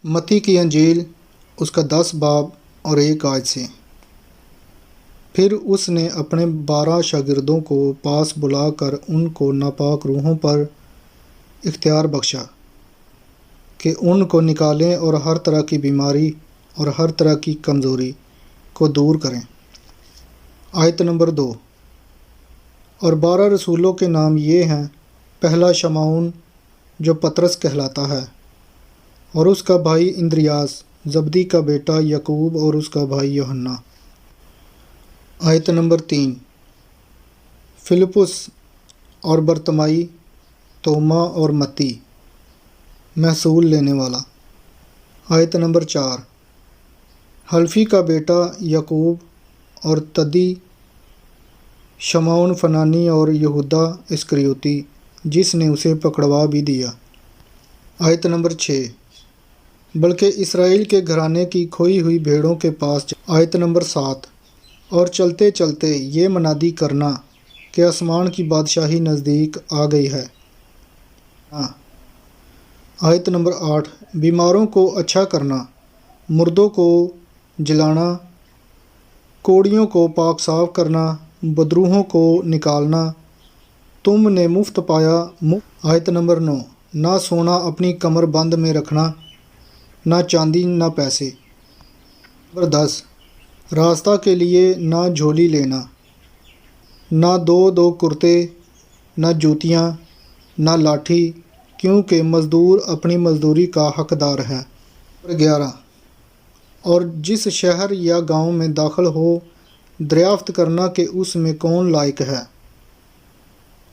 متی کی انجیل اس کا 10 باب اور 1 آیت سے۔ پھر اس نے اپنے 12 شاگردوں کو پاس بلا کر ان کو ناپاک روحوں پر اختیار بخشا کہ ان کو نکالیں اور ہر طرح کی بیماری اور ہر طرح کی کمزوری کو دور کریں۔ آیت نمبر 2۔ اور 12 رسولوں کے نام یہ ہیں: پہلا شمعون جو پطرس کہلاتا ہے، اور اس کا بھائی اندریاس، زبدی کا بیٹا یعقوب اور اس کا بھائی یوحنا۔ آیت نمبر 3۔ فلپس اور برتمائی، توما اور متی، محصول لینے والا۔ آیت نمبر 4۔ حلفی کا بیٹا یعقوب اور تدی، شمعون فنانی اور یہودا اسکریوتی جس نے اسے پکڑوا بھی دیا۔ آیت نمبر 6۔ بلکہ اسرائیل کے گھرانے کی کھوئی ہوئی بھیڑوں کے پاس آیت نمبر 7۔ اور چلتے چلتے یہ منادی کرنا کہ آسمان کی بادشاہی نزدیک آ گئی ہے۔ آیت نمبر 8۔ بیماروں کو اچھا کرنا، مردوں کو جلانا، کوڑیوں کو پاک صاف کرنا، بدروحوں کو نکالنا، تم نے مفت پایا مفت۔ آیت نمبر 9۔ نہ سونا اپنی کمر بند میں رکھنا، نہ چاندی نہ پیسے۔ نمبر 10۔ راستہ کے لیے نہ جھولی لینا، نہ دو کرتے، نہ جوتیاں، نہ لاٹھی، کیونکہ مزدور اپنی مزدوری کا حقدار ہے۔ نمبر 11۔ اور جس شہر یا گاؤں میں داخل ہو، دریافت کرنا کہ اس میں کون لائق ہے،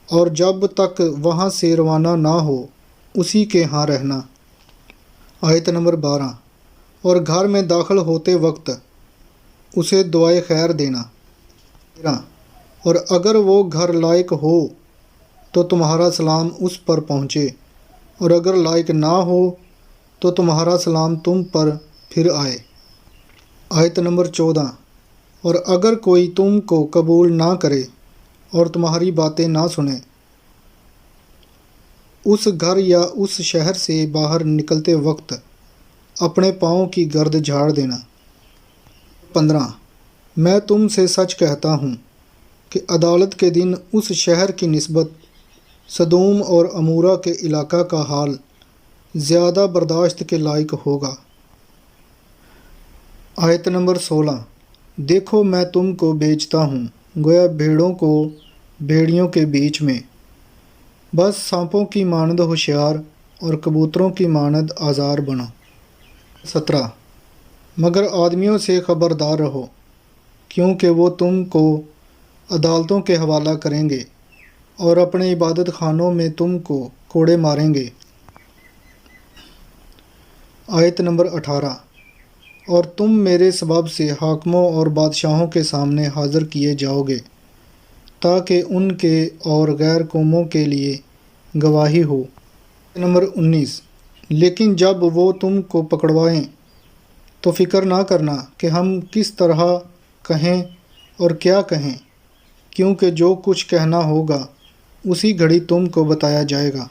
اور جب تک وہاں سے روانہ نہ ہو اسی کے ہاں رہنا۔ آیت نمبر 12۔ اور گھر میں داخل ہوتے وقت اسے دعائے خیر دینا۔ 13۔ اور اگر وہ گھر لائق ہو تو تمہارا سلام اس پر پہنچے، اور اگر لائق نہ ہو تو تمہارا سلام تم پر پھر آئے۔ آیت نمبر 14۔ اور اگر کوئی تم کو قبول نہ کرے اور تمہاری باتیں نہ سنے، اس گھر یا اس شہر سے باہر نکلتے وقت اپنے پاؤں کی گرد جھاڑ دینا۔ 15۔ میں تم سے سچ کہتا ہوں کہ عدالت کے دن اس شہر کی نسبت سدوم اور عمورہ کے علاقہ کا حال زیادہ برداشت کے لائق ہوگا۔ آیت نمبر 16۔ دیکھو میں تم کو بھیجتا ہوں گویا بھیڑوں کو بھیڑیوں کے بیچ میں، بس سانپوں کی مانند ہوشیار اور کبوتروں کی مانند آزار بنو۔ 17۔ مگر آدمیوں سے خبردار رہو، کیونکہ وہ تم کو عدالتوں کے حوالہ کریں گے اور اپنے عبادت خانوں میں تم کو کوڑے ماریں گے۔ آیت نمبر 18۔ اور تم میرے سبب سے حاکموں اور بادشاہوں کے سامنے حاضر کیے جاؤ گے، تاکہ ان کے اور غیر قوموں کے لیے گواہی ہو۔ نمبر 19۔ لیکن جب وہ تم کو پکڑوائیں تو فکر نہ کرنا کہ ہم کس طرح کہیں اور کیا کہیں، کیونکہ جو کچھ کہنا ہوگا اسی گھڑی تم کو بتایا جائے گا۔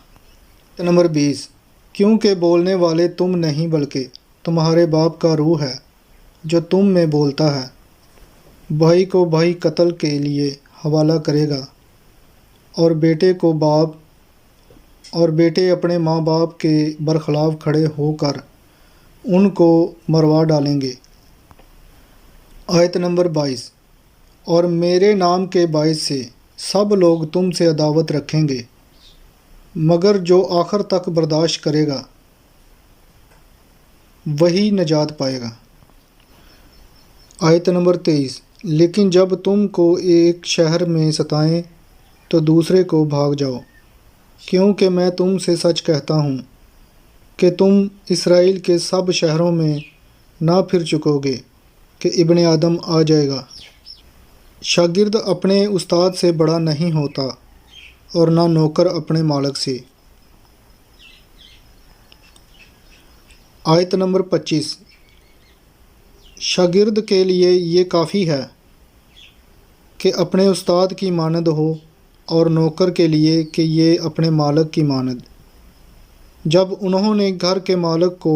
نمبر 20۔ کیونکہ بولنے والے تم نہیں بلکہ تمہارے باپ کا روح ہے جو تم میں بولتا ہے۔ بھائی کو بھائی قتل کے لیے حوالہ کرے گا، اور بیٹے کو باپ، اور بیٹے اپنے ماں باپ کے برخلاف کھڑے ہو کر ان کو مروا ڈالیں گے۔ آیت نمبر 22۔ اور میرے نام کے باعث سے سب لوگ تم سے عداوت رکھیں گے، مگر جو آخر تک برداشت کرے گا وہی نجات پائے گا۔ آیت نمبر 23۔ لیکن جب تم کو ایک شہر میں ستائیں تو دوسرے کو بھاگ جاؤ، کیونکہ میں تم سے سچ کہتا ہوں کہ تم اسرائیل کے سب شہروں میں نہ پھر چکو گے کہ ابن آدم آ جائے گا۔ شاگرد اپنے استاد سے بڑا نہیں ہوتا، اور نہ نوکر اپنے مالک سے۔ آیت نمبر 25۔ شاگرد کے لیے یہ کافی ہے کہ اپنے استاد کی مانند ہو، اور نوکر کے لیے کہ یہ اپنے مالک کی مانند۔ جب انہوں نے گھر کے مالک کو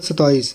27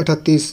38